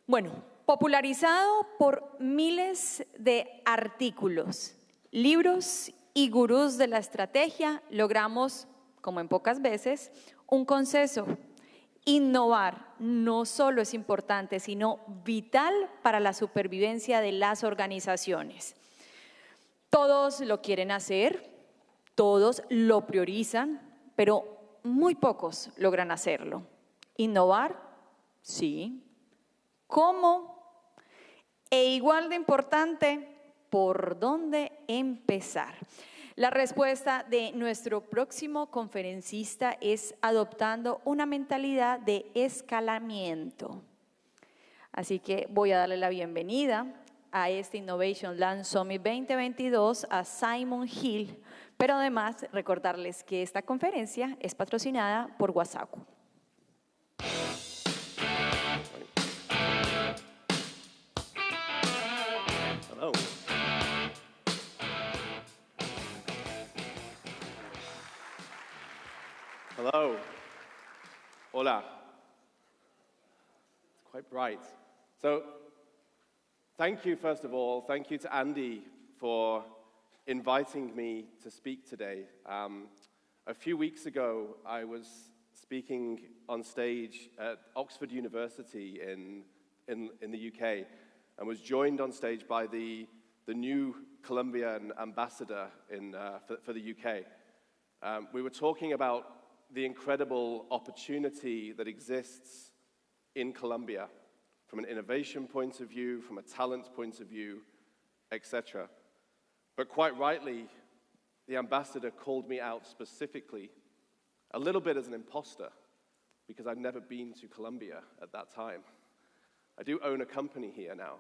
Bueno, popularizado por miles de artículos, libros y gurús de la estrategia, logramos, como en pocas veces, un consenso. Innovar no solo es importante, sino vital para la supervivencia de las organizaciones. Todos lo quieren hacer, todos lo priorizan, pero muy pocos logran hacerlo. Innovar, sí. ¿Cómo? E igual de importante, ¿por dónde empezar? La respuesta de nuestro próximo conferencista es adoptando una mentalidad de escalamiento. Así que voy a darle la bienvenida a este Innovation Land Summit 2022 a Simon Hill, pero además recordarles que esta conferencia es patrocinada por Wasaku. Hello. Hello. Hola. It's quite bright. So, thank you, first of all. Thank you to ANDI for inviting me to speak today. A few weeks ago, I was speaking on stage at Oxford University in the UK and was joined on stage by the new Colombian ambassador for the UK. We were talking about the incredible opportunity that exists in Colombia from an innovation point of view, from a talent point of view, etc. But quite rightly, the ambassador called me out specifically, a little bit as an imposter, because I'd never been to Colombia at that time. I do own a company here now.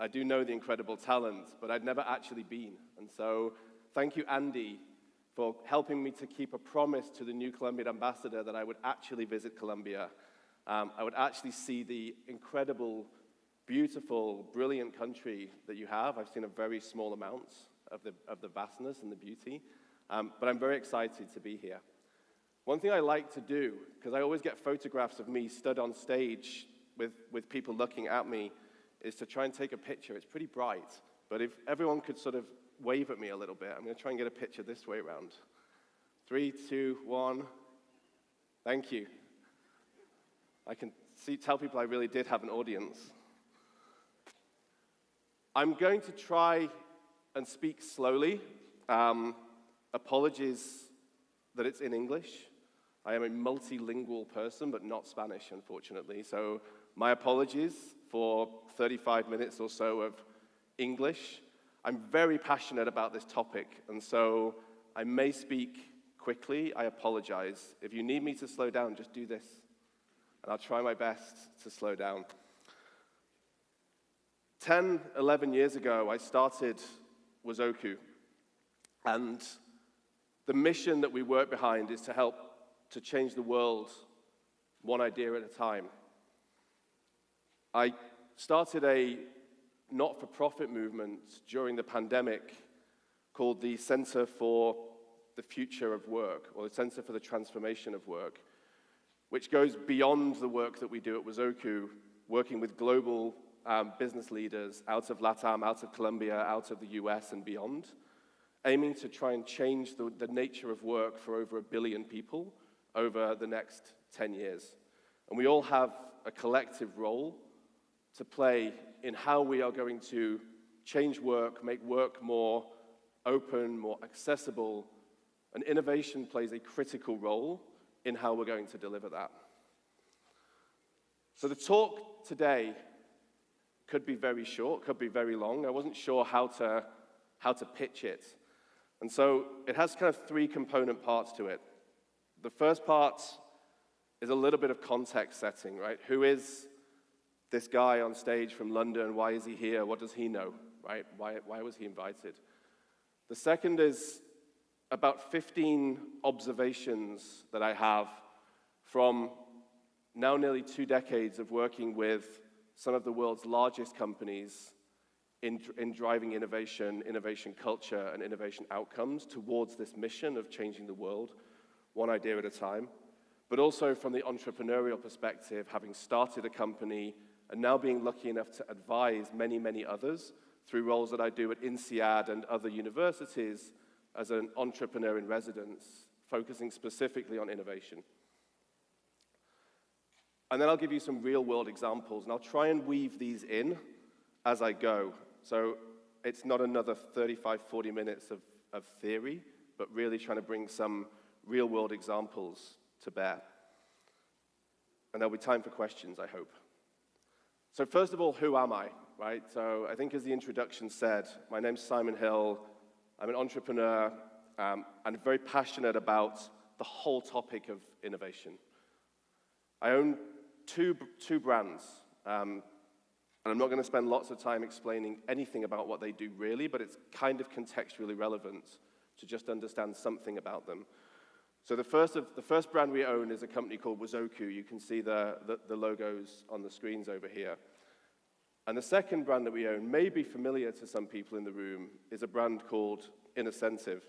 I do know the incredible talent, but I'd never actually been. And so thank you, ANDI, for helping me to keep a promise to the new Colombian ambassador that I would actually visit Colombia. I would actually see the incredible, beautiful, brilliant country that you have. I've seen a very small amount of the vastness and the beauty, but I'm very excited to be here. One thing I like to do, because I always get photographs of me stood on stage with people looking at me, is to try and take a picture. It's pretty bright, but if everyone could sort of wave at me a little bit, I'm going to try and get a picture this way around. 3, 2, 1. Thank you. I can tell people I really did have an audience. I'm going to try and speak slowly. Apologies that it's in English. I am a multilingual person, but not Spanish, unfortunately. So my apologies for 35 minutes or so of English. I'm very passionate about this topic, and so I may speak quickly. I apologize. If you need me to slow down, just do this, and I'll try my best to slow down. 10, 11 years ago, I started Wasaku, and the mission that we work behind is to help to change the world one idea at a time. I started a not-for-profit movement during the pandemic called the Center for the Future of Work, or the Center for the Transformation of Work, which goes beyond the work that we do at Wasaku, working with global business leaders out of LATAM, out of Colombia, out of the US and beyond, aiming to try and change the nature of work for over 1 billion people over the next 10 years. And we all have a collective role to play in how we are going to change work, make work more open, more accessible, and innovation plays a critical role in how we're going to deliver that. So the talk today could be very short, could be very long. I wasn't sure how to pitch it. And so it has kind of 3 component parts to it. The first part is a little bit of context setting, right? Who is this guy on stage from London? Why is he here? What does he know, right? Why was he invited? The second is about 15 observations that I have from now nearly 2 decades of working with some of the world's largest companies in driving innovation, innovation culture, and innovation outcomes towards this mission of changing the world, one idea at a time, but also from the entrepreneurial perspective, having started a company and now being lucky enough to advise many, many others through roles that I do at INSEAD and other universities as an entrepreneur in residence, focusing specifically on innovation. And then I'll give you some real-world examples, and I'll try and weave these in as I go. So it's not another 35, 40 minutes of theory, but really trying to bring some real-world examples to bear. And there'll be time for questions, I hope. So first of all, who am I, right? So I think as the introduction said, my name's Simon Hill. I'm an entrepreneur and very passionate about the whole topic of innovation. I own two brands, and I'm not going to spend lots of time explaining anything about what they do really, but it's kind of contextually relevant to just understand something about them. So the first brand we own is a company called Wazoku. You can see the logos on the screens over here. And the second brand that we own, may be familiar to some people in the room, is a brand called Innocentive.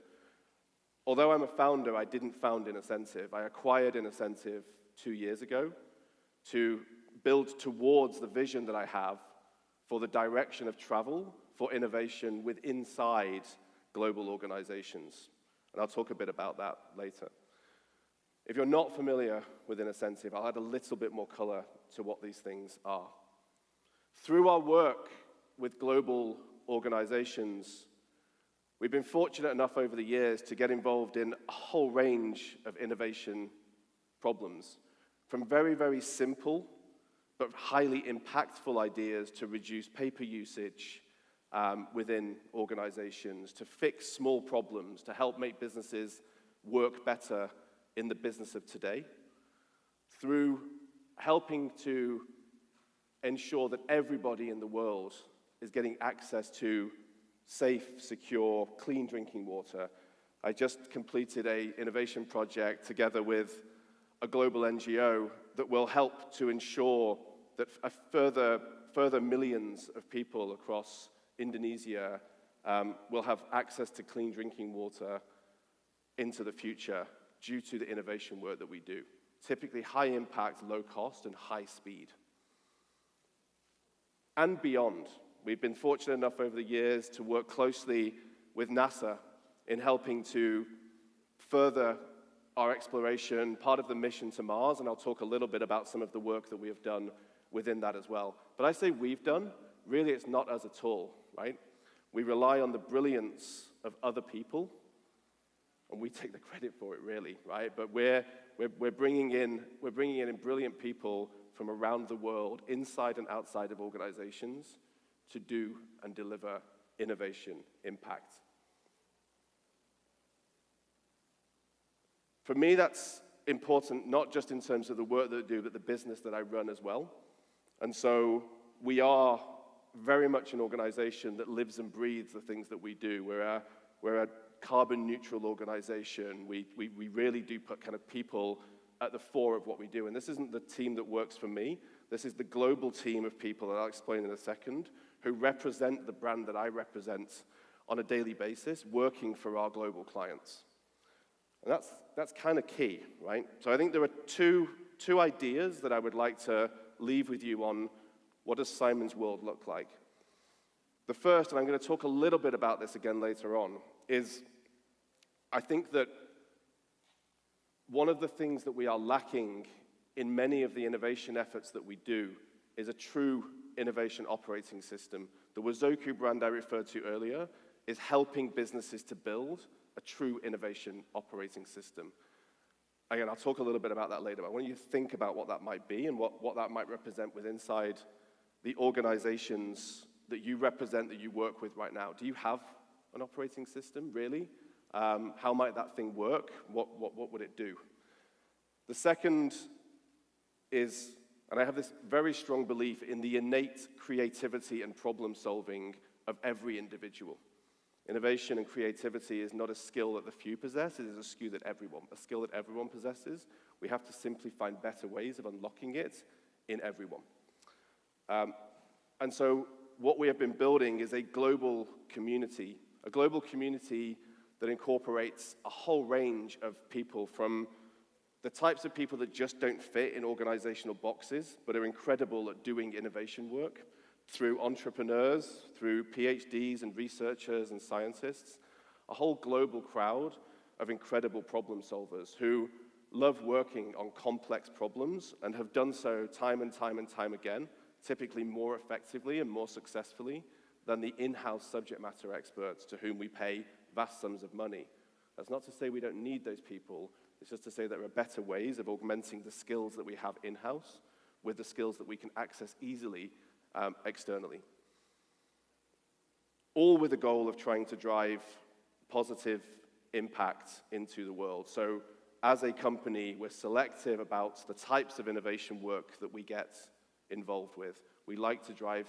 Although I'm a founder, I didn't found Innocentive. I acquired Innocentive 2 years ago to build towards the vision that I have for the direction of travel for innovation with inside global organizations. And I'll talk a bit about that later. If you're not familiar with Innocentive, I'll add a little bit more color to what these things are. Through our work with global organizations, we've been fortunate enough over the years to get involved in a whole range of innovation problems, from very, very simple but highly impactful ideas to reduce paper usage within organizations, to fix small problems, to help make businesses work better in the business of today, through helping to ensure that everybody in the world is getting access to safe, secure, clean drinking water. I just completed an innovation project together with a global NGO that will help to ensure that a further millions of people across Indonesia will have access to clean drinking water into the future due to the innovation work that we do. Typically high impact, low cost, and high speed. And beyond. We've been fortunate enough over the years to work closely with NASA in helping to further our exploration, part of the mission to Mars, and I'll talk a little bit about some of the work that we have done within that as well. But I say we've done, really it's not us at all, right? We rely on the brilliance of other people, and we take the credit for it really, right? But we're bringing in brilliant people from around the world, inside and outside of organizations, to do and deliver innovation impact. For me, that's important, not just in terms of the work that I do, but the business that I run as well. And so we are very much an organization that lives and breathes the things that we do. We're a carbon neutral organization. We really do put kind of people at the fore of what we do. And this isn't the team that works for me. This is the global team of people that I'll explain in a second, who represent the brand that I represent on a daily basis, working for our global clients. And that's kind of key, right? So I think there are two ideas that I would like to leave with you on what does Simon's world look like. The first, and I'm going to talk a little bit about this again later on, is I think that one of the things that we are lacking in many of the innovation efforts that we do is a true innovation operating system. The Wazoku brand I referred to earlier is helping businesses to build a true innovation operating system. Again, I'll talk a little bit about that later, but I want you to think about what that might be and what that might represent with inside the organizations that you represent, that you work with right now. Do you have an operating system, really? How might that thing work? What would it do? The second is, and I have this very strong belief in the innate creativity and problem solving of every individual. Innovation and creativity is not a skill that the few possess, it is a skill that everyone possesses. We have to simply find better ways of unlocking it in everyone. And so what we have been building is a global community that incorporates a whole range of people from the types of people that just don't fit in organizational boxes, but are incredible at doing innovation work through entrepreneurs, through PhDs and researchers and scientists, a whole global crowd of incredible problem solvers who love working on complex problems and have done so time and time and time again, typically more effectively and more successfully than the in-house subject matter experts to whom we pay vast sums of money. That's not to say we don't need those people. It's just to say there are better ways of augmenting the skills that we have in-house with the skills that we can access easily externally. All with the goal of trying to drive positive impact into the world. So as a company, we're selective about the types of innovation work that we get involved with. We like to drive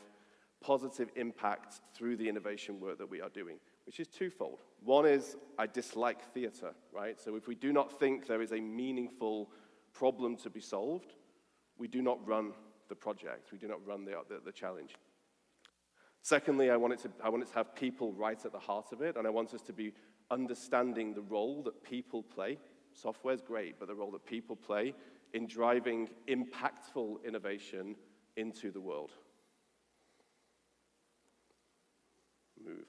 positive impact through the innovation work that we are doing, which is twofold. One is I dislike theater, right? So if we do not think there is a meaningful problem to be solved, we do not run the project. We do not run the challenge. Secondly, I want it to have people right at the heart of it, and I want us to be understanding the role that people play. Software's great, but the role that people play in driving impactful innovation into the world. Move.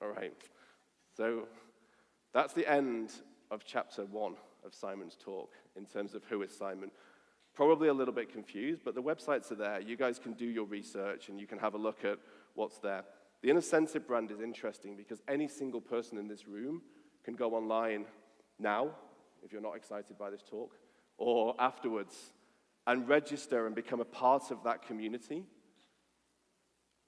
All right. So that's the end of chapter 1 of Simon's talk in terms of who is Simon. Probably a little bit confused, but the websites are there. You guys can do your research and you can have a look at what's there. The Incentive brand is interesting because any single person in this room can go online now, if you're not excited by this talk, or afterwards, and register and become a part of that community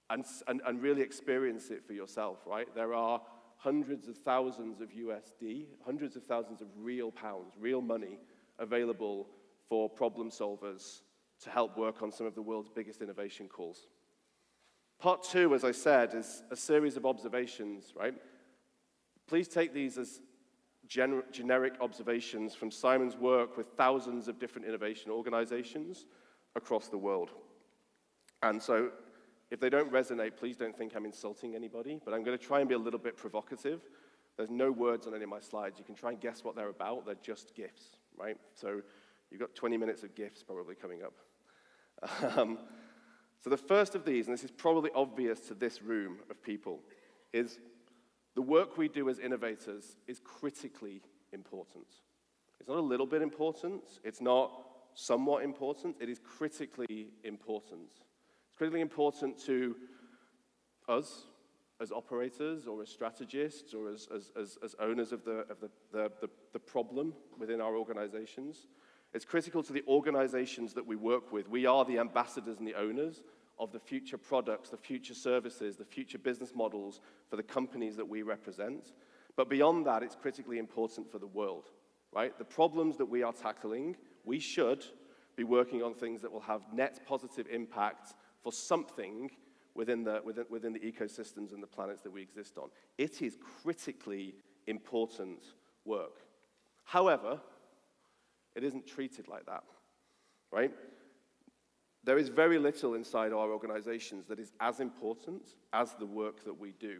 and really experience it for yourself, right? There are hundreds of thousands of USD, hundreds of thousands of real pounds, real money available for problem solvers to help work on some of the world's biggest innovation calls. Part 2, as I said, is a series of observations, right? Please take these as generic observations from Simon's work with thousands of different innovation organizations across the world. And so, if they don't resonate, please don't think I'm insulting anybody, but I'm going to try and be a little bit provocative. There's no words on any of my slides. You can try and guess what they're about. They're just GIFs, right? So you've got 20 minutes of GIFs probably coming up. So the first of these, and this is probably obvious to this room of people, is the work we do as innovators is critically important. It's not a little bit important. It's not somewhat important. It is critically important. It's critically important to us as operators or as strategists or as owners of the problem within our organizations. It's critical to the organizations that we work with. We are the ambassadors and the owners of the future products, the future services, the future business models for the companies that we represent. But beyond that, it's critically important for the world, right? The problems that we are tackling, we should be working on things that will have net positive impact for something within the ecosystems and the planets that we exist on. It is critically important work. However, it isn't treated like that, right? There is very little inside our organizations that is as important as the work that we do.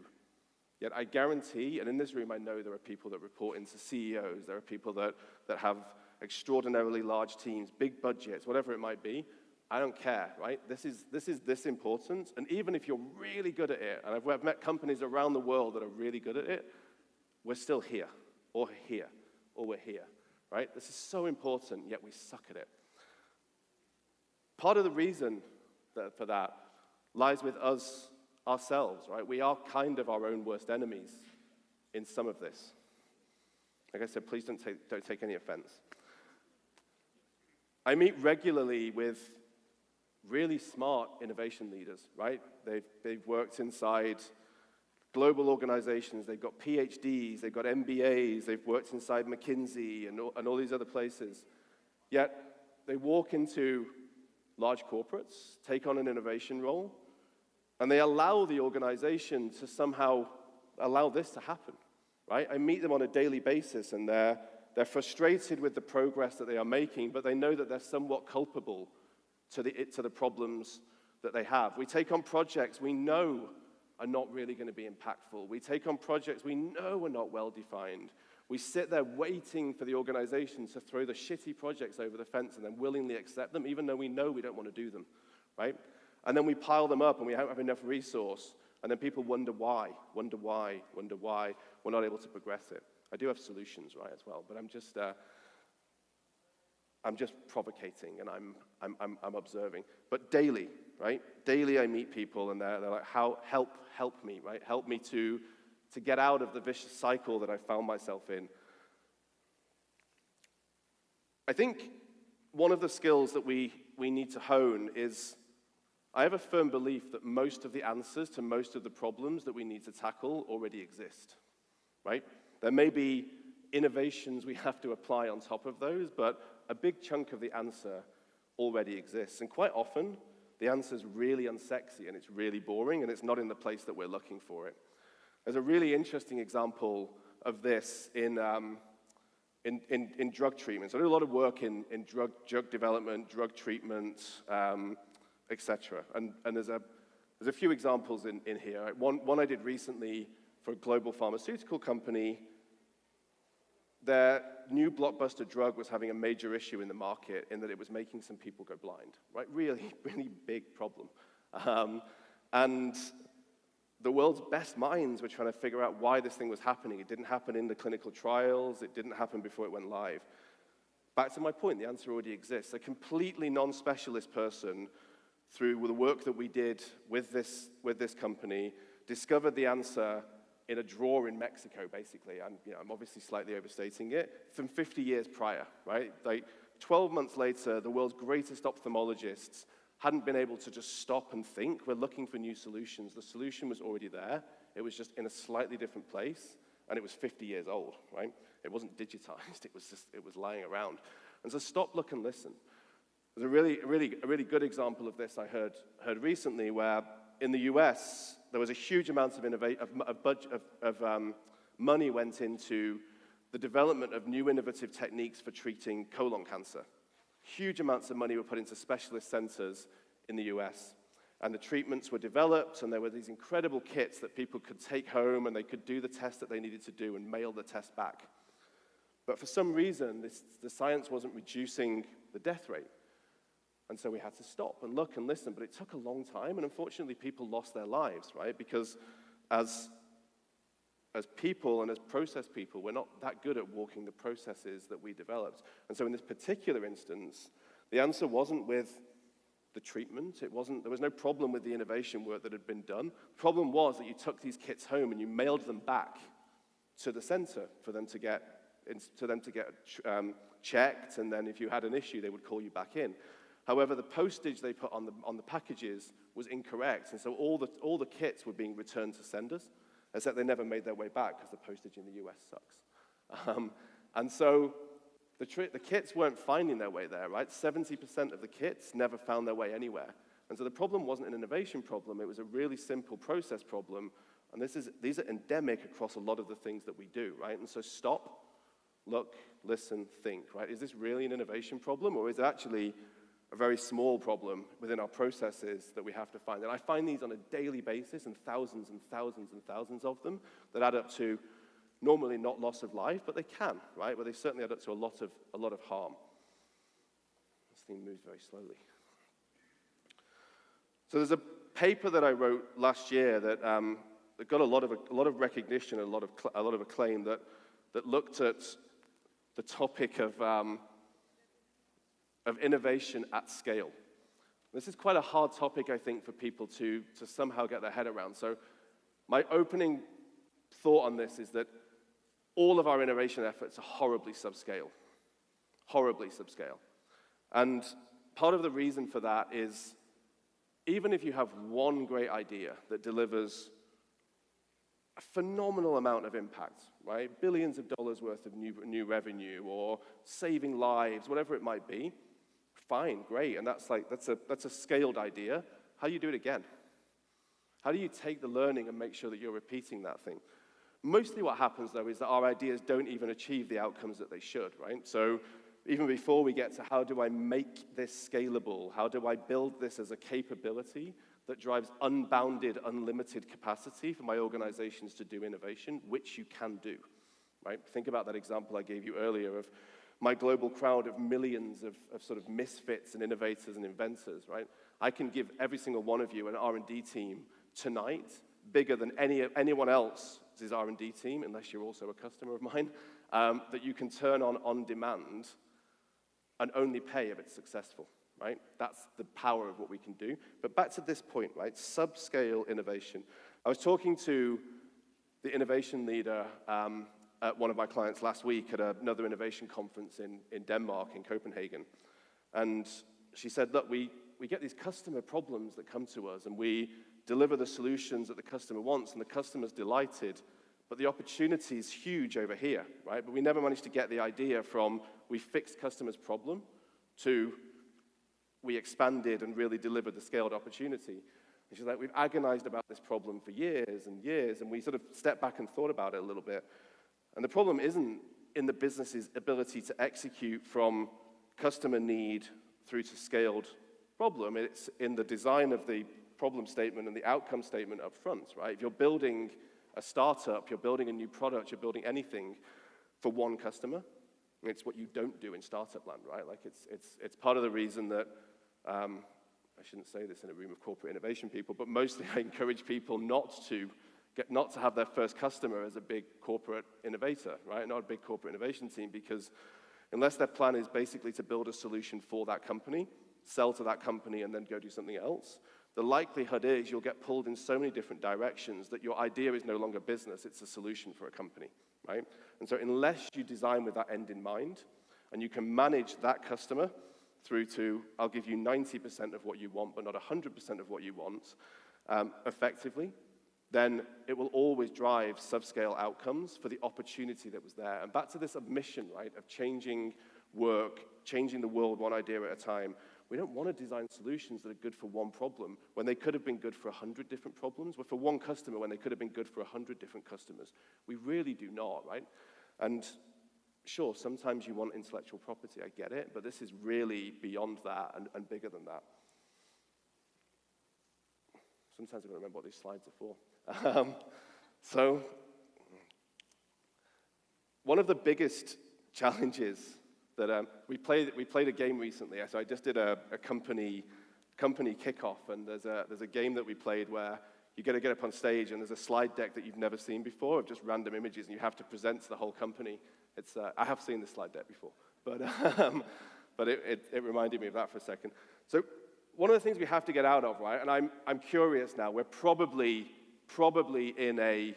Yet I guarantee, and in this room I know there are people that report into CEOs, there are people that have extraordinarily large teams, big budgets, whatever it might be. I don't care, right? This is this important, and even if you're really good at it, and I've met companies around the world that are really good at it, we're still here, or we're here, right? This is so important, yet we suck at it. Part of the reason for that lies with us ourselves, right? We are kind of our own worst enemies in some of this. Like I said, please don't take any offense. I meet regularly with really smart innovation leaders, right? They've worked inside global organizations, they've got PhDs, they've got MBAs, they've worked inside McKinsey and all these other places. Yet they walk into large corporates, take on an innovation role, and they allow the organization to somehow allow this to happen, right? I meet them on a daily basis, and they're frustrated with the progress that they are making, but they know that they're somewhat culpable to the problems that they have. We take on projects we know are not really going to be impactful. We take on projects we know are not well-defined. We sit there waiting for the organization to throw the shitty projects over the fence and then willingly accept them, even though we know we don't want to do them, right? And then we pile them up and we don't have enough resource, and then people wonder why we're not able to progress it. I do have solutions, right, as well, but I'm just provocating, and I'm observing. But daily, right? Daily I meet people, and they're like, help me, right? Help me to get out of the vicious cycle that I found myself in. I think one of the skills that we need to hone is, I have a firm belief that most of the answers to most of the problems that we need to tackle already exist, right? There may be innovations we have to apply on top of those, but a big chunk of the answer already exists. And quite often, the answer is really unsexy, and it's really boring, and it's not in the place that we're looking for it. There's a really interesting example of this in drug treatment. So I do a lot of work in drug development, drug treatment, etc. And there's a few examples in here. One I did recently for a global pharmaceutical company. Their new blockbuster drug was having a major issue in the market in that it was making some people go blind, right? Really, really big problem. And the world's best minds were trying to figure out why this thing was happening. It didn't happen in the clinical trials. It didn't happen before it went live. Back to my point, the answer already exists. A completely non-specialist person, through the work that we did with this company, discovered the answer in a drawer in Mexico, basically. I'm obviously slightly overstating it, from 50 years prior, right? Like 12 months later, the world's greatest ophthalmologists hadn't been able to just stop and think. We're looking for new solutions. The solution was already there. It was just in a slightly different place, and it was 50 years old, right? It wasn't digitized. It was lying around. And so stop, look, and listen. There's a really good example of this I heard recently, where in the US, there was a huge amount of money went into the development of new innovative techniques for treating colon cancer. Huge amounts of money were put into specialist centers in the US. And the treatments were developed, and there were these incredible kits that people could take home, and they could do the test that they needed to do and mail the test back. But for some reason, the science wasn't reducing the death rate. And so we had to stop and look and listen, but it took a long time, and unfortunately people lost their lives, right? Because as people and as process people, we're not that good at walking the processes that we developed. And so in this particular instance, the answer wasn't with the treatment. There was no problem with the innovation work that had been done. The problem was that you took these kits home and you mailed them back to the center for them to get checked, and then if you had an issue, they would call you back in. However, the postage they put on the packages was incorrect, and so all the kits were being returned to senders, except they never made their way back because the postage in the US sucks. And so the kits weren't finding their way there, right? 70% of the kits never found their way anywhere. And so the problem wasn't an innovation problem, it was a really simple process problem, and these are endemic across a lot of the things that we do, right? And so stop, look, listen, think, right? Is this really an innovation problem, or is it actually a very small problem within our processes that we have to find? And I find these on a daily basis, and thousands and thousands and thousands of them, that add up to normally not loss of life, but they can, right? But they certainly add up to a lot of harm. This thing moves very slowly. So there's a paper that I wrote last year that got a lot of recognition, a lot of acclaim, that looked at the topic of innovation at scale. This is quite a hard topic, I think, for people to somehow get their head around. So my opening thought on this is that all of our innovation efforts are horribly subscale. Horribly subscale. And part of the reason for that is, even if you have one great idea that delivers a phenomenal amount of impact, right? Billions of dollars worth of new revenue, or saving lives, whatever it might be, fine, great, and that's a scaled idea. How do you do it again? How do you take the learning and make sure that you're repeating that thing? Mostly what happens, though, is that our ideas don't even achieve the outcomes that they should, right? So even before we get to how do I make this scalable, how do I build this as a capability that drives unbounded, unlimited capacity for my organizations to do innovation, which you can do, right? Think about that example I gave you earlier of my global crowd of millions of sort of misfits and innovators and inventors, right? I can give every single one of you an R&D team tonight, bigger than anyone else's R&D team, unless you're also a customer of mine, that you can turn on demand and only pay if it's successful, right? That's the power of what we can do. But back to this point, right? Subscale innovation. I was talking to the innovation leader at one of my clients last week at another innovation conference in Denmark, in Copenhagen. And she said, look, we get these customer problems that come to us, and we deliver the solutions that the customer wants, and the customer's delighted, but the opportunity is huge over here, right? But we never managed to get the idea from we fixed customer's problem to we expanded and really delivered the scaled opportunity. And she's like, we've agonized about this problem for years and years, and we sort of stepped back and thought about it a little bit. And the problem isn't in the business's ability to execute from customer need through to scaled problem. It's in the design of the problem statement and the outcome statement up front, right? If you're building a startup, you're building a new product, you're building anything for one customer, it's what you don't do in startup land, right? Like it's part of the reason that, I shouldn't say this in a room of corporate innovation people, but mostly I encourage people not to have their first customer as a big corporate innovator, right? Not a big corporate innovation team, because unless their plan is basically to build a solution for that company, sell to that company, and then go do something else, the likelihood is you'll get pulled in so many different directions that your idea is no longer business, it's a solution for a company, right? And so unless you design with that end in mind, and you can manage that customer through to, I'll give you 90% of what you want, but not 100% of what you want, effectively, then it will always drive subscale outcomes for the opportunity that was there. And back to this mission, right, of changing work, changing the world one idea at a time. We don't want to design solutions that are good for one problem when they could have been good for 100 different problems, or for one customer when they could have been good for 100 different customers. We really do not, right? And sure, sometimes you want intellectual property, I get it, but this is really beyond that and bigger than that. Sometimes I don't remember what these slides are for. So, one of the biggest challenges that we played a game recently. So I just did a company kickoff, and there's a game that we played where you got to get up on stage, and there's a slide deck that you've never seen before of just random images, and you have to present to the whole company. I have seen the slide deck before, but it reminded me of that for a second. So one of the things we have to get out of, right? And I'm curious now. We're probably in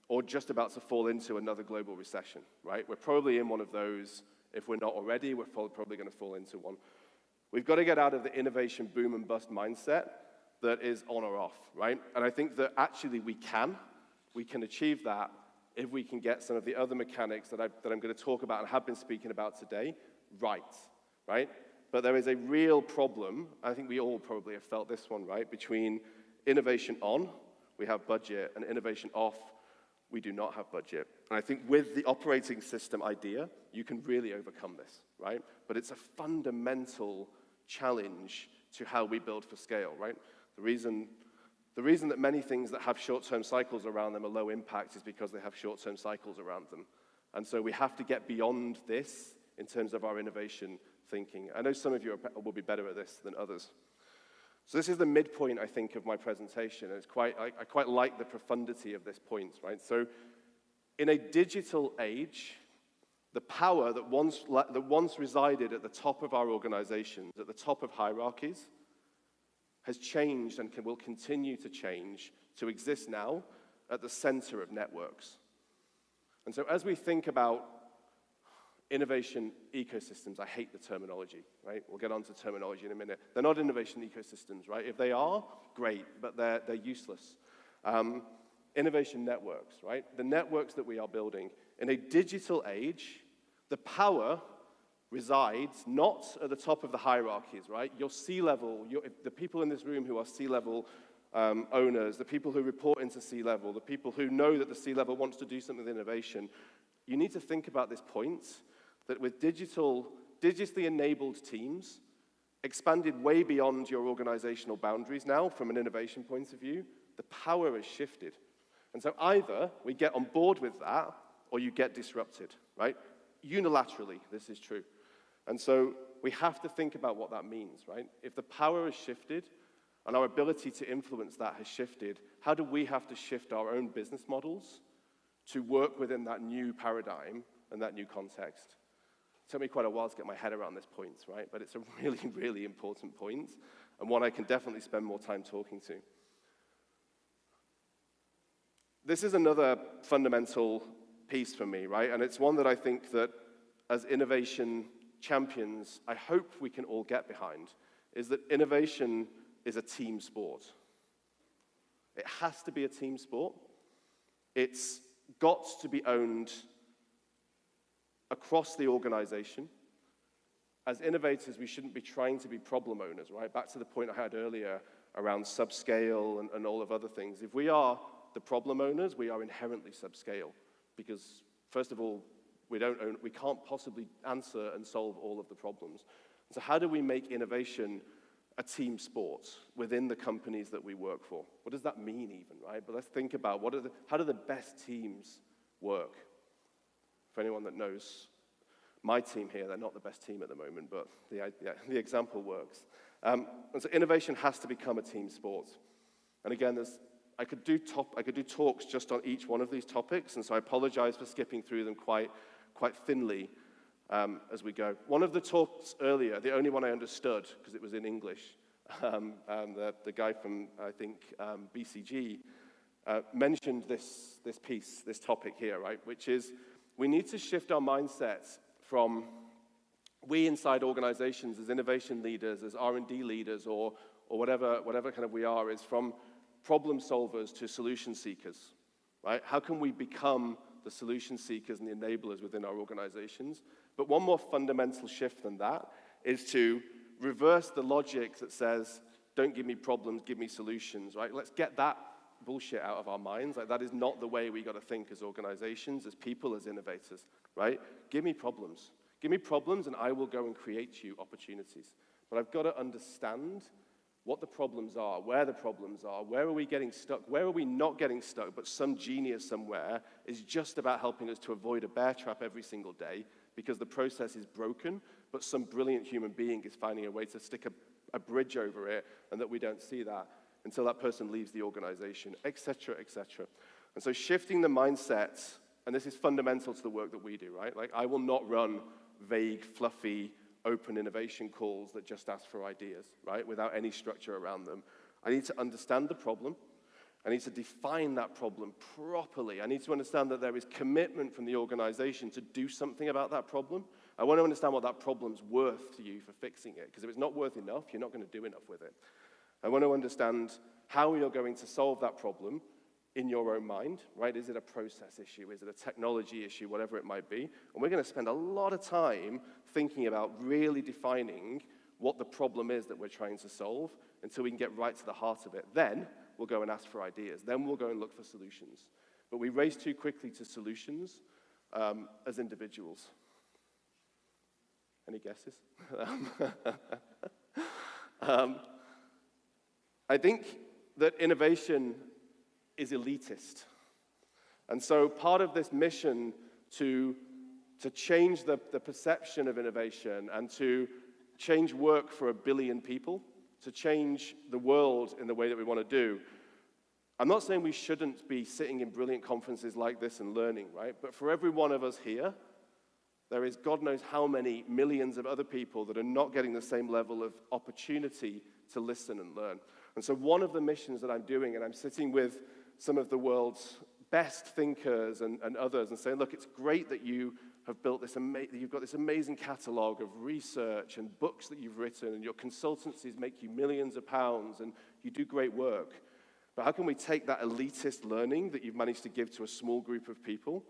or just about to fall into another global recession, right? We're probably in one of those. If we're not already, we're probably going to fall into one. We've got to get out of the innovation boom and bust mindset that is on or off, right? And I think that actually we can achieve that if we can get some of the other mechanics that I'm going to talk about and have been speaking about today right? But there is a real problem, I think we all probably have felt this one, right? Between innovation on, we have budget, and innovation off, we do not have budget. And I think with the operating system idea, you can really overcome this, right? But it's a fundamental challenge to how we build for scale, right? The reason that many things that have short-term cycles around them are low impact is because they have short-term cycles around them. And so we have to get beyond this in terms of our innovation thinking. I know some of you will be better at this than others. So this is the midpoint, I think, of my presentation. And I quite like the profundity of this point, right? So in a digital age, the power that once resided at the top of our organizations, at the top of hierarchies, has changed and will continue to change to exist now at the center of networks. And so as we think about innovation ecosystems, I hate the terminology, right? We'll get onto terminology in a minute. They're not innovation ecosystems, right? If they are, great, but they're useless. Innovation networks, right? The networks that we are building. In a digital age, the power resides not at the top of the hierarchies, right? Your C-level, the people in this room who are C-level owners, the people who report into C-level, the people who know that the C-level wants to do something with innovation, you need to think about this point that with digitally enabled teams, expanded way beyond your organizational boundaries now from an innovation point of view, the power has shifted. And so either we get on board with that or you get disrupted, right? Unilaterally, this is true. And so we have to think about what that means, right? If the power has shifted and our ability to influence that has shifted, how do we have to shift our own business models to work within that new paradigm and that new context? It took me quite a while to get my head around this point, right? But it's a really, really important point, and one I can definitely spend more time talking to. This is another fundamental piece for me, right? And it's one that I think that as innovation champions, I hope we can all get behind, is that innovation is a team sport. It has to be a team sport. It's got to be owned across the organization. As innovators, we shouldn't be trying to be problem owners, right? Back to the point I had earlier around subscale and all of other things. If we are the problem owners, we are inherently subscale because, first of all, we can't possibly answer and solve all of the problems. So how do we make innovation a team sport within the companies that we work for? What does that mean even, right? But let's think about how do the best teams work? For anyone that knows my team here, they're not the best team at the moment, but the example works. And so innovation has to become a team sport. And again, I could do talks just on each one of these topics, and so I apologize for skipping through them quite thinly as we go. One of the talks earlier, the only one I understood, because it was in English, the guy from, I think, BCG, mentioned this topic here, right, which is we need to shift our mindsets from we inside organizations as innovation leaders, as R&D leaders, or whatever kind of we are, is from problem solvers to solution seekers, right? How can we become the solution seekers and the enablers within our organizations? But one more fundamental shift than that is to reverse the logic that says, don't give me problems, give me solutions, right? Let's get that bullshit out of our minds. Like, that is not the way we got to think as organizations, as people, as innovators, right? Give me problems. Give me problems and I will go and create you opportunities. But I've got to understand what the problems are, where the problems are, where are we getting stuck, where are we not getting stuck, but some genius somewhere is just about helping us to avoid a bear trap every single day because the process is broken, but some brilliant human being is finding a way to stick a bridge over it, and that we don't see that until that person leaves the organization, et cetera, et cetera. And so shifting the mindset, and this is fundamental to the work that we do, right? Like, I will not run vague, fluffy, open innovation calls that just ask for ideas, right, without any structure around them. I need to understand the problem. I need to define that problem properly. I need to understand that there is commitment from the organization to do something about that problem. I want to understand what that problem's worth to you for fixing it, because if it's not worth enough, you're not going to do enough with it. I want to understand how you're going to solve that problem in your own mind, right? Is it a process issue? Is it a technology issue? Whatever it might be. And we're going to spend a lot of time thinking about really defining what the problem is that we're trying to solve until we can get right to the heart of it. Then we'll go and ask for ideas. Then we'll go and look for solutions. But we race too quickly to solutions as individuals. Any guesses? I think that innovation is elitist. And so part of this mission to change the perception of innovation and to change work for 1 billion people, to change the world in the way that we want to do, I'm not saying we shouldn't be sitting in brilliant conferences like this and learning, right? But for every one of us here, there is God knows how many millions of other people that are not getting the same level of opportunity to listen and learn. And so one of the missions that I'm doing, and I'm sitting with some of the world's best thinkers and others and saying, look, it's great that you have built this, you've got this amazing catalog of research and books that you've written, and your consultancies make you millions of pounds, and you do great work. But how can we take that elitist learning that you've managed to give to a small group of people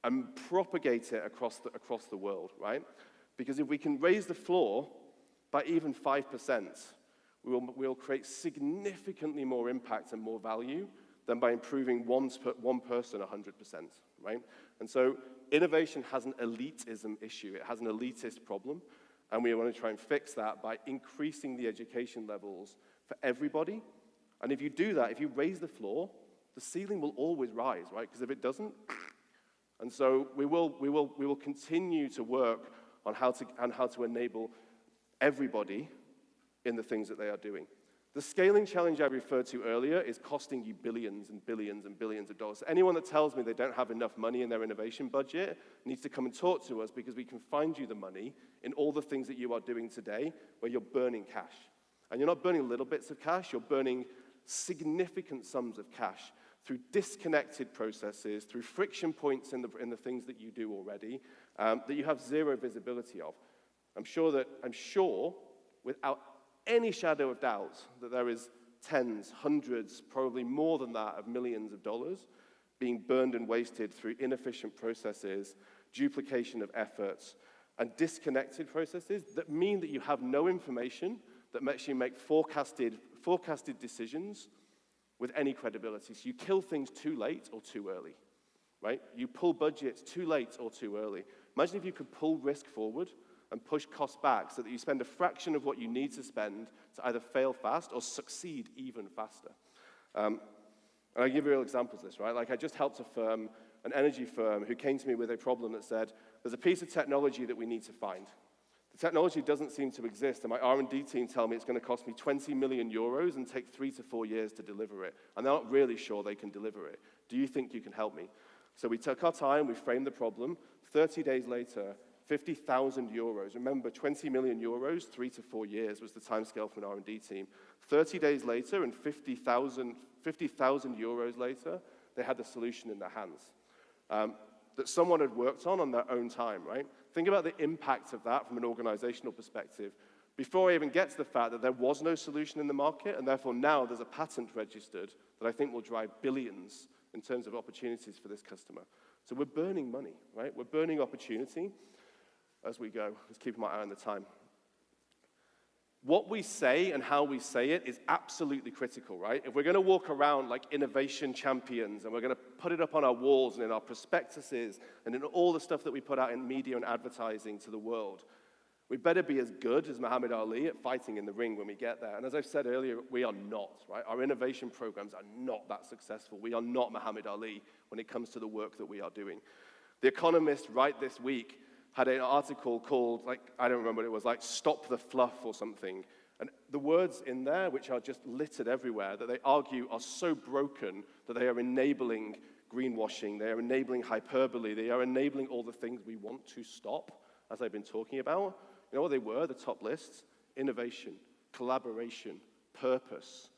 and propagate it across the world, right? Because if we can raise the floor by even 5%, we'll create significantly more impact and more value than by improving one person 100%, right? And so innovation has an elitism issue. It has an elitist problem, and we want to try and fix that by increasing the education levels for everybody. And if you do that, if you raise the floor, the ceiling will always rise, right? Because if it doesn't, And so we will continue to work on how to enable everybody in the things that they are doing. The scaling challenge I referred to earlier is costing you billions and billions and billions of dollars. Anyone that tells me they don't have enough money in their innovation budget needs to come and talk to us, because we can find you the money in all the things that you are doing today where you're burning cash. And you're not burning little bits of cash, you're burning significant sums of cash through disconnected processes, through friction points in the things that you do already, that you have zero visibility of. I'm sure, without any shadow of doubt, that there is tens, hundreds, probably more than that, of millions of dollars being burned and wasted through inefficient processes, duplication of efforts, and disconnected processes that mean that you have no information that makes you make forecasted decisions with any credibility. So you kill things too late or too early, right? You pull budgets too late or too early. Imagine if you could pull risk forward and push costs back so that you spend a fraction of what you need to spend to either fail fast or succeed even faster. And I'll give you real examples of this, right? Like, I just helped a firm, an energy firm, who came to me with a problem that said, there's a piece of technology that we need to find. The technology doesn't seem to exist, and my R&D team tell me it's going to cost me 20 million euros and take 3 to 4 years to deliver it. And they're not really sure they can deliver it. Do you think you can help me? So we took our time, we framed the problem. 30 days later, 50,000 euros. Remember, 20 million euros, 3 to 4 years was the timescale for an R&D team. 30 days later and 50,000 euros later, they had the solution in their hands that someone had worked on their own time, right? Think about the impact of that from an organizational perspective. Before I even get to the fact that there was no solution in the market, and therefore now there's a patent registered that I think will drive billions in terms of opportunities for this customer. So we're burning money, right? We're burning opportunity as we go. Just keeping my eye on the time. What we say and how we say it is absolutely critical, right? If we're going to walk around like innovation champions and we're going to put it up on our walls and in our prospectuses and in all the stuff that we put out in media and advertising to the world, we better be as good as Muhammad Ali at fighting in the ring when we get there. And as I've said earlier, we are not, right? Our innovation programs are not that successful. We are not Muhammad Ali when it comes to the work that we are doing. The Economist, right this week, had an article called, like, I don't remember what it was, like, Stop the Fluff or something. And the words in there, which are just littered everywhere, that they argue are so broken that they are enabling greenwashing, they are enabling hyperbole, they are enabling all the things we want to stop, as I've been talking about. You know what they were, the top lists? Innovation, collaboration, purpose,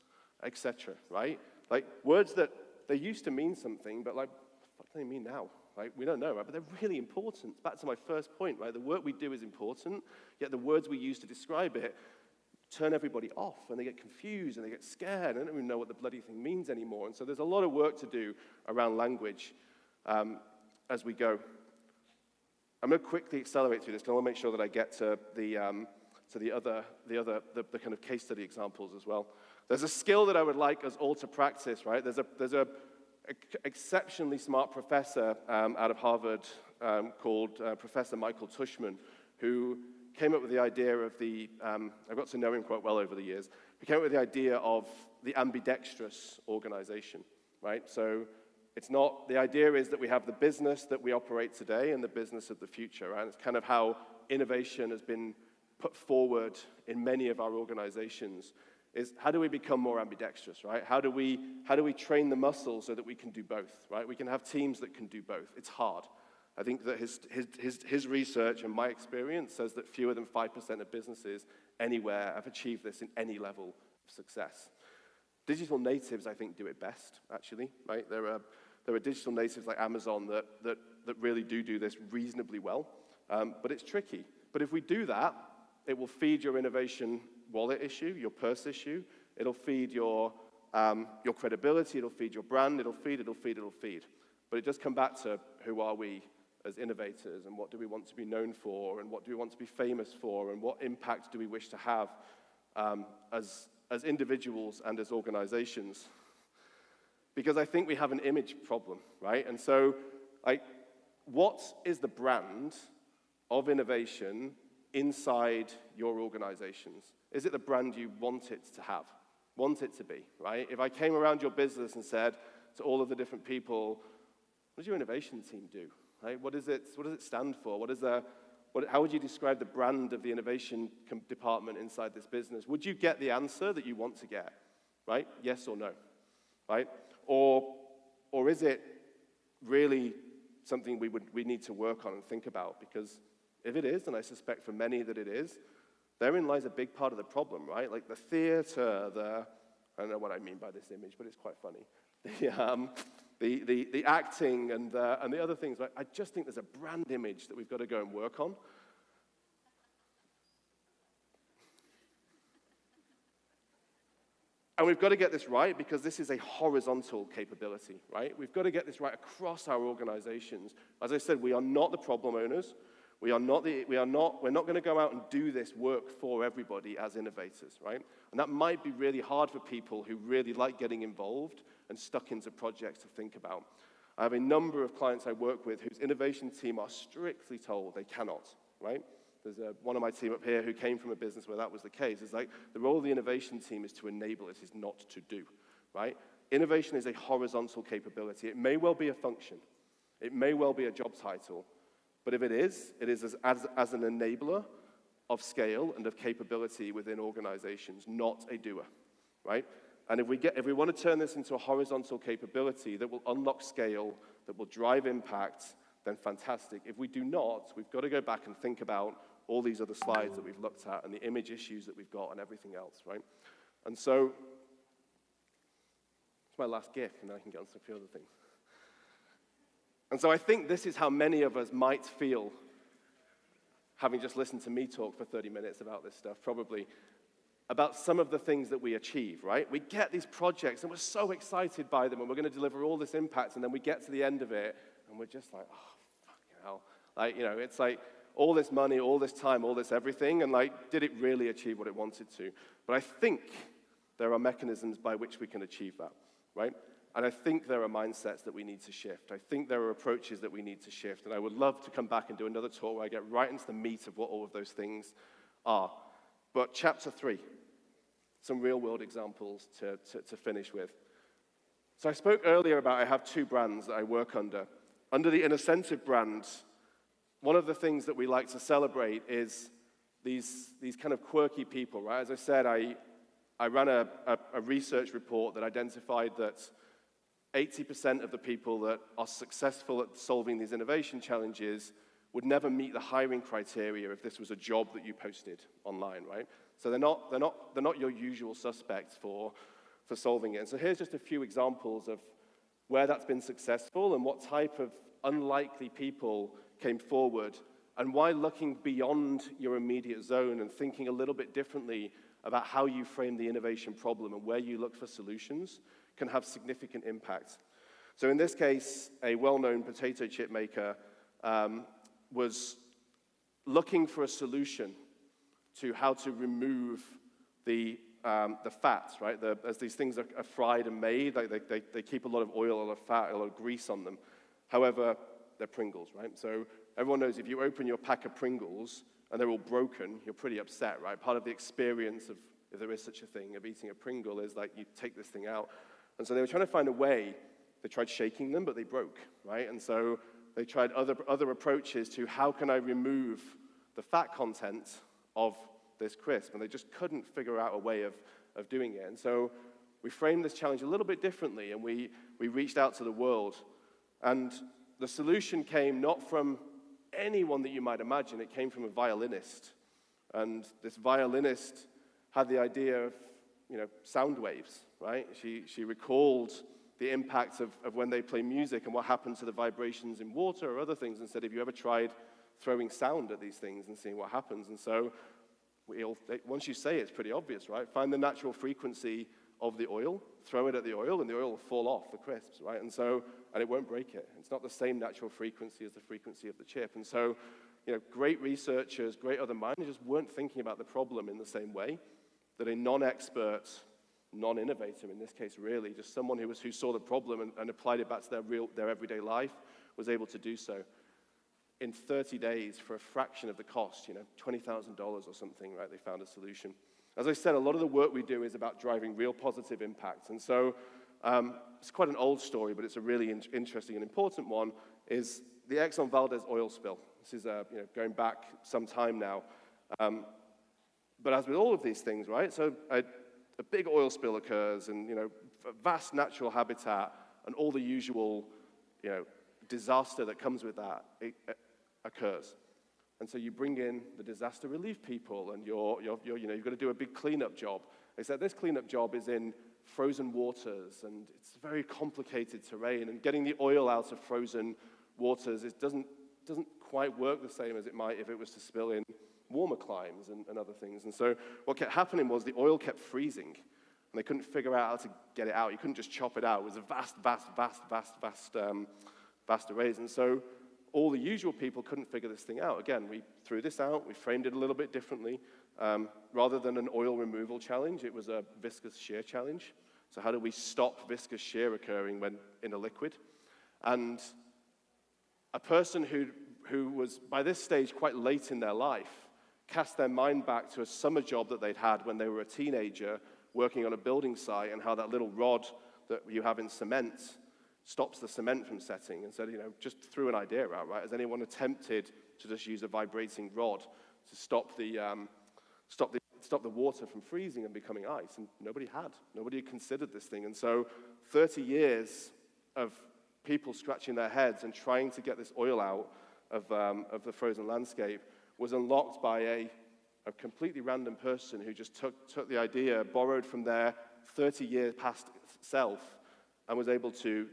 etc., right? Like, words that they used to mean something, but like, what do they mean now? Right? We don't know, right? But they're really important. Back to my first point, right? The work we do is important, yet the words we use to describe it turn everybody off, and they get confused, and they get scared, and they don't even know what the bloody thing means anymore. And so there's a lot of work to do around language as we go. I'm going to quickly accelerate through this, because I want to make sure that I get to the kind of case study examples as well. There's a skill that I would like us all to practice, right? There's a exceptionally smart professor out of Harvard called Professor Michael Tushman, who came up with the idea of I've got to know him quite well over the years, he came up with the idea of the ambidextrous organization, right? So the idea is that we have the business that we operate today and the business of the future, right? It's kind of how innovation has been put forward in many of our organizations. Is how do we become more ambidextrous, right? How do we train the muscle so that we can do both, right? We can have teams that can do both. It's hard. I think that his research and my experience says that fewer than 5% of businesses anywhere have achieved this in any level of success. Digital natives, I think, do it best, actually, right? There are digital natives like Amazon that really do this reasonably well, but it's tricky. But if we do that, it will feed your innovation wallet issue, your purse issue. It'll feed your credibility. It'll feed your brand. It'll feed. But it does come back to who are we as innovators, and what do we want to be known for, and what do we want to be famous for, and what impact do we wish to have as individuals and as organizations? Because I think we have an image problem, right? And so, like, what is the brand of innovation inside your organizations? Is it the brand you want it to have, want it to be, right? If I came around your business and said to all of the different people, what does your innovation team do? Right? What does it stand for? How would you describe the brand of the innovation department inside this business? Would you get the answer that you want to get? Right? Yes or no? Right? Or is it really something we need to work on and think about? Because if it is, and I suspect for many that it is, therein lies a big part of the problem, right? Like the theater, I don't know what I mean by this image, but it's quite funny. The acting and the other things, right? I just think there's a brand image that we've got to go and work on. And we've got to get this right because this is a horizontal capability, right? We've got to get this right across our organizations. As I said, we are not the problem owners. We're not going to go out and do this work for everybody as innovators, right? And that might be really hard for people who really like getting involved and stuck into projects to think about. I have a number of clients I work with whose innovation team are strictly told they cannot, right? There's one of my team up here who came from a business where that was the case. It's like the role of the innovation team is to enable, it is not to do, right? Innovation is a horizontal capability. It may well be a function. It may well be a job title. But if it is as an enabler of scale and of capability within organizations, not a doer, right? And if we want to turn this into a horizontal capability that will unlock scale, that will drive impact, then fantastic. If we do not, we've got to go back and think about all these other slides that we've looked at and the image issues that we've got and everything else, right? And so, it's my last GIF, and then I can get on to a few other things. And so I think this is how many of us might feel having just listened to me talk for 30 minutes about this stuff, probably, about some of the things that we achieve, right? We get these projects, and we're so excited by them, and we're going to deliver all this impact, and then we get to the end of it, and we're just like, oh, fucking hell. Like, it's like all this money, all this time, all this everything, and like, did it really achieve what it wanted to? But I think there are mechanisms by which we can achieve that, right? And I think there are mindsets that we need to shift. I think there are approaches that we need to shift. And I would love to come back and do another talk where I get right into the meat of what all of those things are. But chapter 3, some real-world examples to finish with. So I spoke earlier about I have 2 brands that I work under. Under the Innocentive brand, one of the things that we like to celebrate is these kind of quirky people, right? As I said, I ran a research report that identified that 80% of the people that are successful at solving these innovation challenges would never meet the hiring criteria if this was a job that you posted online, right? So they're not your usual suspects for solving it. And so here's just a few examples of where that's been successful and what type of unlikely people came forward and why looking beyond your immediate zone and thinking a little bit differently about how you frame the innovation problem and where you look for solutions can have significant impact. So in this case, a well-known potato chip maker was looking for a solution to how to remove the fats, right? As these things are fried and made, like they keep a lot of oil, a lot of fat, a lot of grease on them. However, they're Pringles, right? So everyone knows if you open your pack of Pringles and they're all broken, you're pretty upset, right? Part of the experience of, if there is such a thing, of eating a Pringle is like you take this thing out. And so they were trying to find a way. They tried shaking them, but they broke, right? And so they tried other approaches to how can I remove the fat content of this crisp, and they just couldn't figure out a way of doing it. And so we framed this challenge a little bit differently, and we reached out to the world. And the solution came not from anyone that you might imagine. It came from a violinist. And this violinist had the idea of, sound waves, right? She recalled the impact of when they play music and what happens to the vibrations in water or other things, and said, have you ever tried throwing sound at these things and seeing what happens? And so once you say it, it's pretty obvious, right? Find the natural frequency of the oil, throw it at the oil, and the oil will fall off the crisps, right? And it won't break it. It's not the same natural frequency as the frequency of the chip. And so, great researchers, great other minds just weren't thinking about the problem in the same way that a non-expert, non-innovator, in this case really, just someone who saw the problem and applied it back to their everyday life, was able to do so in 30 days for a fraction of the cost, $20,000 or something, right? They found a solution. As I said, a lot of the work we do is about driving real positive impact. And so it's quite an old story, but it's a really interesting and important one, is the Exxon Valdez oil spill. This is going back some time now. But as with all of these things, right, so a big oil spill occurs and, vast natural habitat and all the usual, disaster that comes with that occurs. And so you bring in the disaster relief people and you've got to do a big cleanup job. Except this cleanup job is in frozen waters and it's very complicated terrain, and getting the oil out of frozen waters doesn't quite work the same as it might if it was to spill in warmer climes and other things. And so what kept happening was the oil kept freezing, and they couldn't figure out how to get it out. You couldn't just chop it out. It was a vast arrays. And so all the usual people couldn't figure this thing out. Again, we threw this out. We framed it a little bit differently. Rather than an oil removal challenge, it was a viscous shear challenge. So how do we stop viscous shear occurring when in a liquid? And a person who was, by this stage, quite late in their life, cast their mind back to a summer job that they'd had when they were a teenager working on a building site, and how that little rod that you have in cement stops the cement from setting, and said, just threw an idea out, right? Has anyone attempted to just use a vibrating rod to stop the water from freezing and becoming ice? And nobody had considered this thing. And so 30 years of people scratching their heads and trying to get this oil out of the frozen landscape was unlocked by a completely random person who just took the idea, borrowed from their 30-year past self, and was able to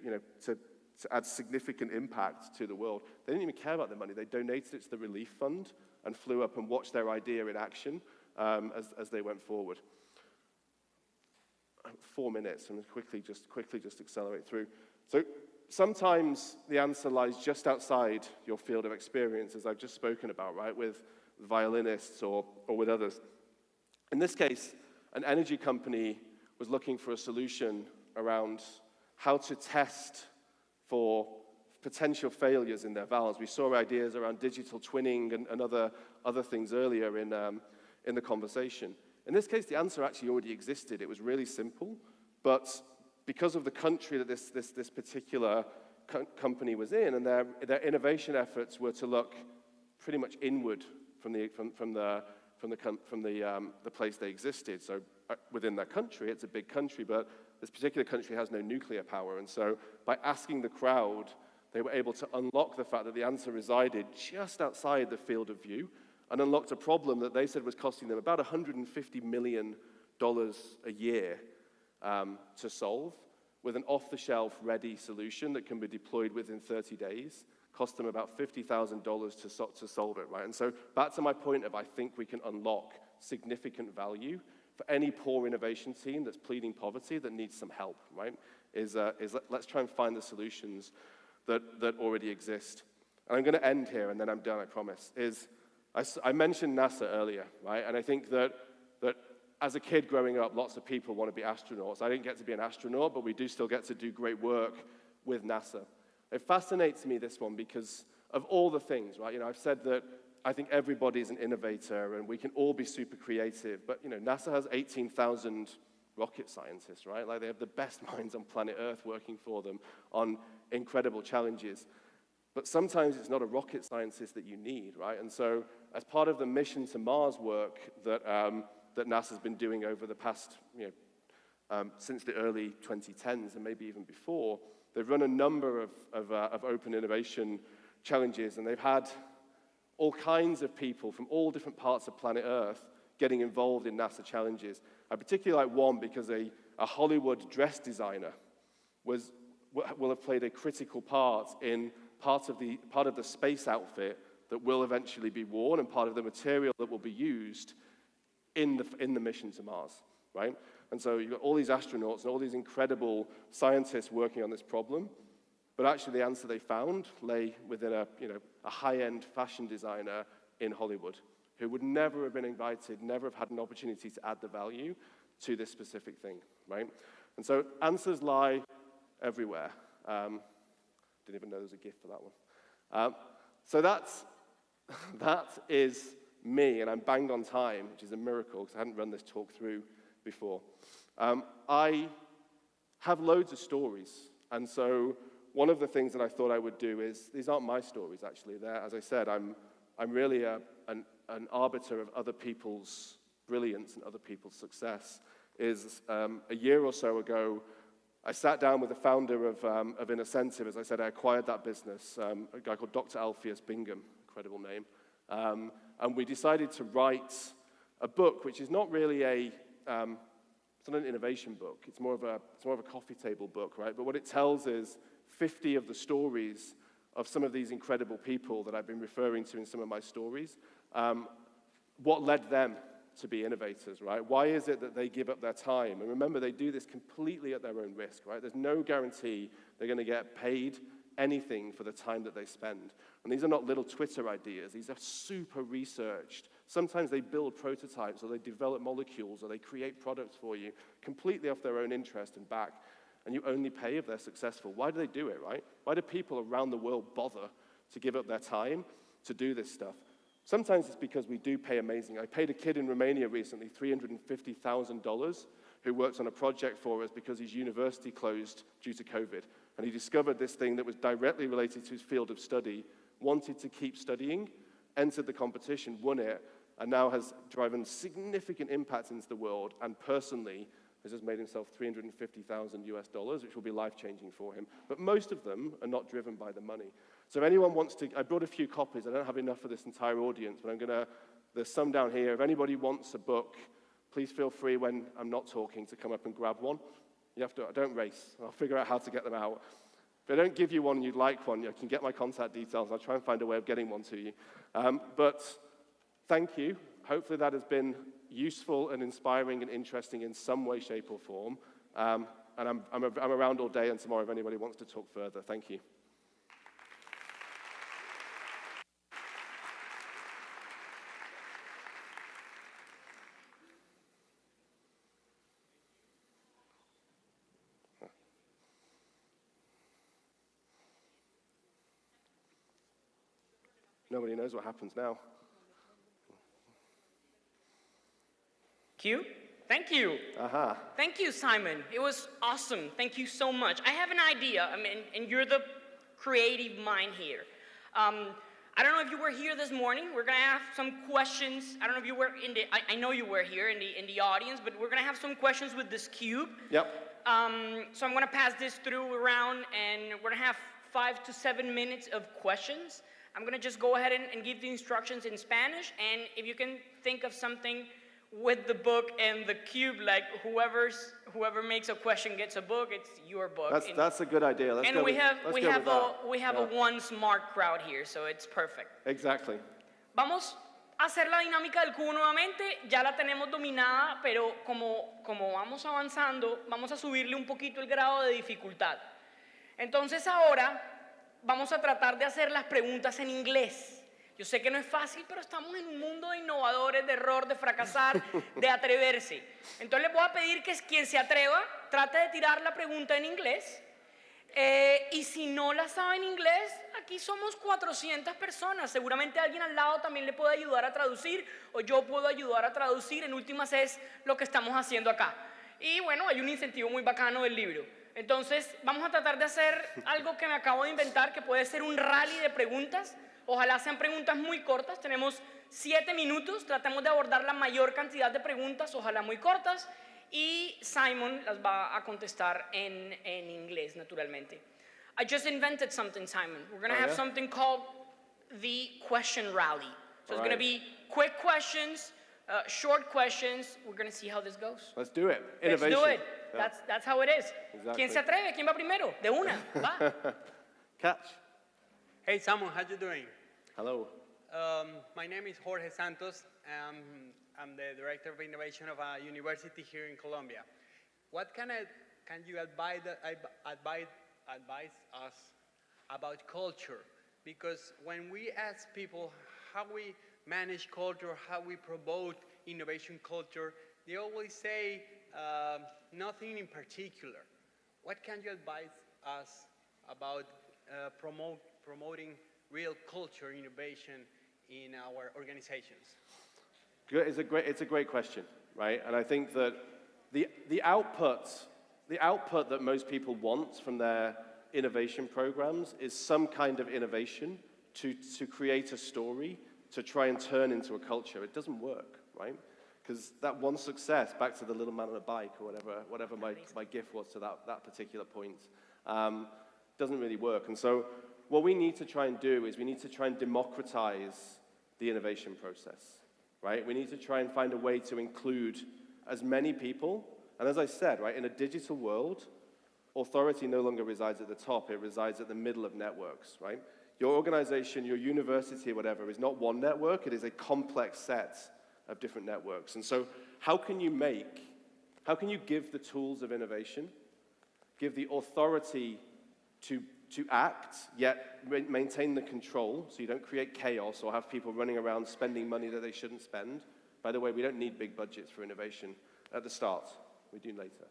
add significant impact to the world. They didn't even care about the money. They donated it to the relief fund and flew up and watched their idea in action as they went forward. 4 minutes, and quickly just accelerate through. So sometimes the answer lies just outside your field of experience, as I've just spoken about, right, with violinists or with others. In this case, an energy company was looking for a solution around how to test for potential failures in their valves. We saw ideas around digital twinning and other things earlier in the conversation. In this case, the answer actually already existed. It was really simple, but because of the country that this particular company was in, and their innovation efforts were to look pretty much inward from the place they existed. So within their country, it's a big country, but this particular country has no nuclear power. And so by asking the crowd, they were able to unlock the fact that the answer resided just outside the field of view, and unlocked a problem that they said was costing them about $150 million a year to solve, with an off-the-shelf ready solution that can be deployed within 30 days, cost them about $50,000 to solve it, right? And so back to my point of, I think we can unlock significant value for any poor innovation team that's pleading poverty that needs some help, right? Let's try and find the solutions that already exist. And I'm going to end here, and then I'm done, I promise. I mentioned NASA earlier, right? And I think that as a kid growing up, lots of people want to be astronauts. I didn't get to be an astronaut, but we do still get to do great work with NASA. It fascinates me, this one, because of all the things, right? I've said that I think everybody's an innovator and we can all be super creative, but NASA has 18,000 rocket scientists, right? Like, they have the best minds on planet Earth working for them on incredible challenges. But sometimes it's not a rocket scientist that you need, right? And so as part of the mission to Mars work that NASA's been doing over the past, since the early 2010s and maybe even before, they've run a number of open innovation challenges, and they've had all kinds of people from all different parts of planet Earth getting involved in NASA challenges. I particularly like one because a Hollywood dress designer will have played a critical part in part of the space outfit that will eventually be worn, and part of the material that will be used in the mission to Mars, right? And so you've got all these astronauts and all these incredible scientists working on this problem, but actually the answer they found lay within a high-end fashion designer in Hollywood who would never have been invited, never have had an opportunity to add the value to this specific thing, right? And so answers lie everywhere. Didn't even know there was a gift for that one. So that is me, and I'm banged on time, which is a miracle because I hadn't run this talk through before. I have loads of stories, and so one of the things that I thought I would do is, these aren't my stories actually, as I said, I'm really an arbiter of other people's brilliance and other people's success, is a year or so ago, I sat down with the founder of Innocentive. As I said, I acquired that business, a guy called Dr. Alpheus Bingham, incredible name, and we decided to write a book which is not really it's not an innovation book, it's more of a coffee table book, right? But what it tells is 50 of the stories of some of these incredible people that I've been referring to in some of my stories, what led them to be innovators, right? Why is it that they give up their time? And remember, they do this completely at their own risk, right? There's no guarantee they're going to get paid anything for the time that they spend. And these are not little Twitter ideas. These are super researched. Sometimes they build prototypes, or they develop molecules, or they create products for you completely off their own interest and back. And you only pay if they're successful. Why do they do it, right? Why do people around the world bother to give up their time to do this stuff? Sometimes it's because we do pay amazing. I paid a kid in Romania recently $350,000 who worked on a project for us because his university closed due to COVID. And he discovered this thing that was directly related to his field of study, wanted to keep studying, entered the competition, won it, and now has driven significant impact into the world, and personally has just made himself $350,000, which will be life-changing for him. But most of them are not driven by the money. So if anyone wants to, I brought a few copies. I don't have enough for this entire audience, but there's some down here. If anybody wants a book, please feel free when I'm not talking to come up and grab one. Don't race. I'll figure out how to get them out. If I don't give you one and you'd like one, you can get my contact details. I'll try and find a way of getting one to you. But thank you. Hopefully that has been useful and inspiring and interesting in some way, shape, or form. And I'm around all day and tomorrow if anybody wants to talk further. Thank you. Nobody knows what happens now. Q? Thank you. Aha. Thank you, Simon. It was awesome. Thank you so much. I have an idea, and you're the creative mind here. I don't know if you were here this morning. We're going to have some questions. I don't know if you were I know you were here in the audience, but we're going to have some questions with this cube. Yep. So I'm going to pass this through around, and we're going to have 5 to 7 minutes of questions. I'm going to just go ahead and give the instructions in Spanish, and if you can think of something with the book and the cube, like whoever makes a question gets a book, it's your book. That's a good idea. We have a one smart crowd here, so it's perfect. Exactly. Vamos a hacer la dinámica del cubo nuevamente. Ya la tenemos dominada, pero como vamos avanzando, vamos a subirle un poquito el grado de dificultad. Entonces ahora vamos a tratar de hacer las preguntas en inglés. Yo sé que no es fácil, pero estamos en un mundo de innovadores, de error, de fracasar, de atreverse. Entonces les voy a pedir que quien se atreva trate de tirar la pregunta en inglés. Y si no la sabe en inglés, aquí somos 400 personas. Seguramente alguien al lado también le puede ayudar a traducir, o yo puedo ayudar a traducir. En últimas es lo que estamos haciendo acá. Y bueno, hay un incentivo muy bacano del libro. Entonces vamos a tratar de hacer algo que me acabo de inventar, que puede ser un rally de preguntas. Ojalá sean preguntas muy cortas. Tenemos 7 minutos. Tratemos de abordar la mayor cantidad de preguntas, ojalá muy cortas. Y Simon las va a contestar en inglés, naturalmente. I just invented something, Simon. We're going to have something called the question rally. So it's going to be quick questions, short questions. We're going to see how this goes. Let's do it. Innovation. Let's do it. Yeah. That's how it is. Exactly. ¿Quién se atreve? ¿Quién va primero? De una. Va. Catch. Hey, Simon, how you doing? Hello. My name is Jorge Santos. I'm the Director of Innovation of a university here in Colombia. What can you advise us about culture? Because when we ask people how we manage culture, how we promote innovation culture, they always say nothing in particular. What can you advise us about promoting real culture innovation in our organizations? Good. It's a great question, right? And I think that the output that most people want from their innovation programs is some kind of innovation to create a story to try and turn into a culture. It doesn't work, right? Because that one success, back to the little man on a bike or whatever my gift was to that particular point, doesn't really work. And so what we need to try and do is we need to try and democratize the innovation process, right? We need to try and find a way to include as many people. And as I said, right, in a digital world, authority no longer resides at the top, it resides at the middle of networks, right? Your organization, your university, whatever, is not one network, it is a complex set of different networks. And so how can you give the tools of innovation, give the authority to act, yet maintain the control, so you don't create chaos or have people running around spending money that they shouldn't spend. By the way, we don't need big budgets for innovation at the start. We do later.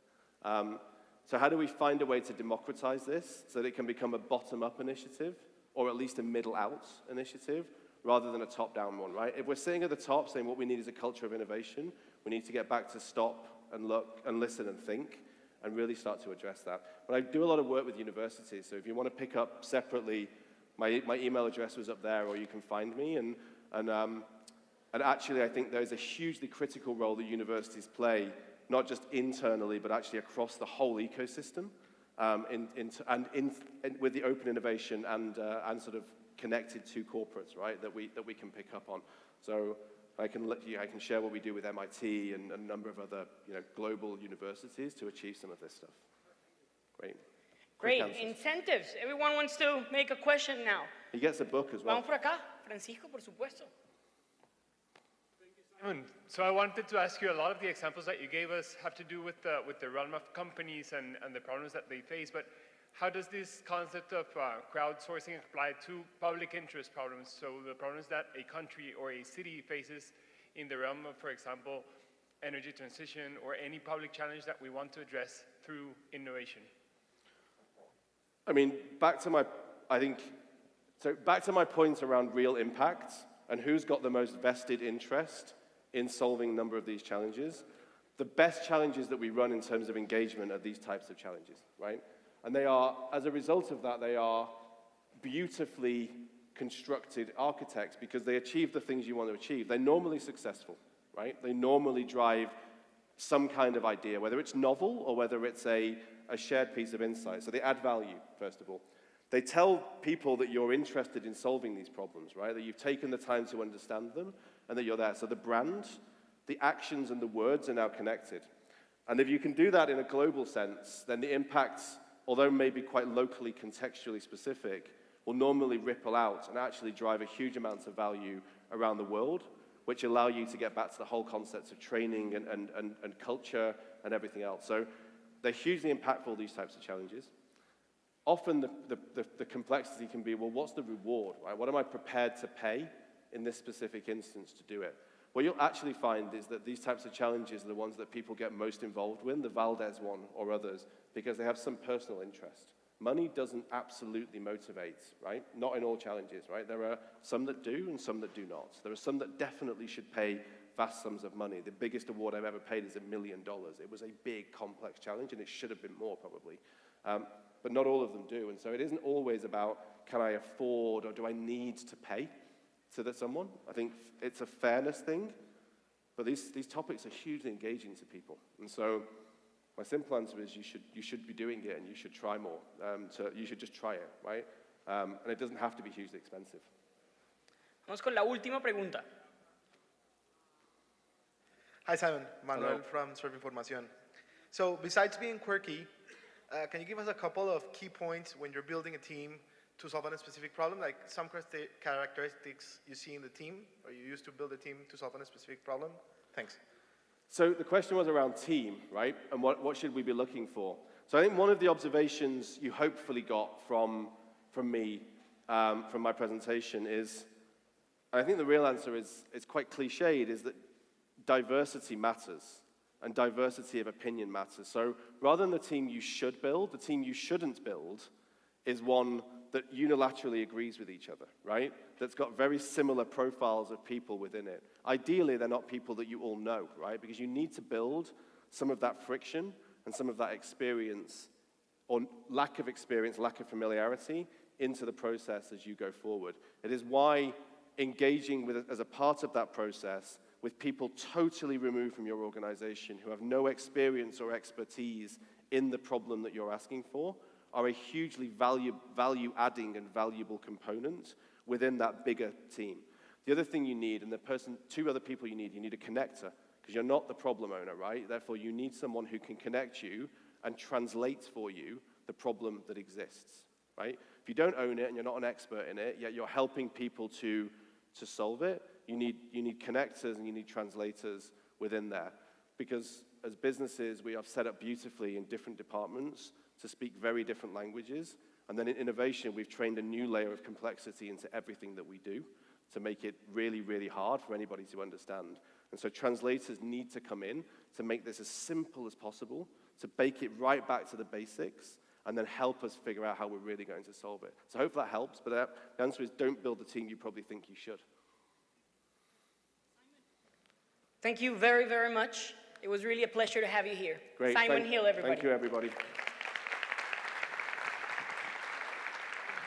So how do we find a way to democratize this so that it can become a bottom-up initiative, or at least a middle-out initiative, rather than a top-down one, right? If we're sitting at the top saying what we need is a culture of innovation, we need to get back to stop and look and listen and think and really start to address that. But I do a lot of work with universities, so if you want to pick up separately, my email address was up there, or you can find me. And actually, I think there's a hugely critical role that universities play, not just internally, but actually across the whole ecosystem, with the open innovation and sort of connected to corporates, right? That we can pick up on. So I can share what we do with MIT and a number of other global universities to achieve some of this stuff. Great. Great. Incentives. Everyone wants to make a question now. He gets a book as well. Vamos por acá. Francisco, por supuesto. So I wanted to ask you, a lot of the examples that you gave us have to do with the realm of companies and the problems that they face, but how does this concept of crowdsourcing apply to public interest problems? So the problems that a country or a city faces in the realm of, for example, energy transition or any public challenge that we want to address through innovation. I mean, back to my point around real impact and who's got the most vested interest in solving a number of these challenges. The best challenges that we run in terms of engagement are these types of challenges, right? And they are, as a result of that, they are beautifully constructed architects because they achieve the things you want to achieve. They're normally successful, right? They normally drive some kind of idea, whether it's novel or whether it's a shared piece of insight. So they add value, first of all. They tell people that you're interested in solving these problems, right? That you've taken the time to understand them and that you're there. So the brand, the actions, and the words are now connected. And if you can do that in a global sense, then the impacts, although maybe quite locally, contextually specific, will normally ripple out and actually drive a huge amount of value around the world, which allow you to get back to the whole concepts of training and culture and everything else. So they're hugely impactful, these types of challenges. Often the complexity can be, well, what's the reward, right? What am I prepared to pay in this specific instance to do it? What you'll actually find is that these types of challenges are the ones that people get most involved with, the Valdez one or others, because they have some personal interest. Money doesn't absolutely motivate, right? Not in all challenges, right? There are some that do and some that do not. There are some that definitely should pay vast sums of money. The biggest award I've ever paid is $1 million. It was a big, complex challenge, and it should have been more, probably. But not all of them do. And so it isn't always about, can I afford or do I need to pay to someone? I think it's a fairness thing, but these topics are hugely engaging to people. And so my simple answer is you should be doing it and you should try more. You should just try it, right? And it doesn't have to be hugely expensive. Vamos con la última pregunta. Hi, Simon. Manuel Hello. from Información. So besides being quirky, can you give us a couple of key points when you're building a team to solve a specific problem, like some characteristics you see in the team, or you used to build a team to solve a specific problem? Thanks. So the question was around team, right? And what should we be looking for? So I think one of the observations you hopefully got from me, from my presentation is, and I think the real answer is quite cliched, is that diversity matters. And diversity of opinion matters. So rather than the team you should build, the team you shouldn't build is one that unilaterally agrees with each other, right? That's got very similar profiles of people within it. Ideally, they're not people that you all know, right? Because you need to build some of that friction and some of that experience or lack of experience, lack of familiarity into the process as you go forward. It is why engaging with, as a part of that process with people totally removed from your organization who have no experience or expertise in the problem that you're asking for are a hugely value-adding and valuable component within that bigger team. The other thing you need, and two other people you need a connector, because you're not the problem owner, right? Therefore, you need someone who can connect you and translate for you the problem that exists, right? If you don't own it and you're not an expert in it, yet you're helping people to solve it, you need connectors and you need translators within there. Because as businesses, we are set up beautifully in different departments to speak very different languages. And then in innovation, we've trained a new layer of complexity into everything that we do to make it really, really hard for anybody to understand. And so translators need to come in to make this as simple as possible, to bake it right back to the basics, and then help us figure out how we're really going to solve it. So I hope that helps, but the answer is don't build the team you probably think you should. Thank you very, very much. It was really a pleasure to have you here. Great. Simon Hill, everybody. Thank you, everybody.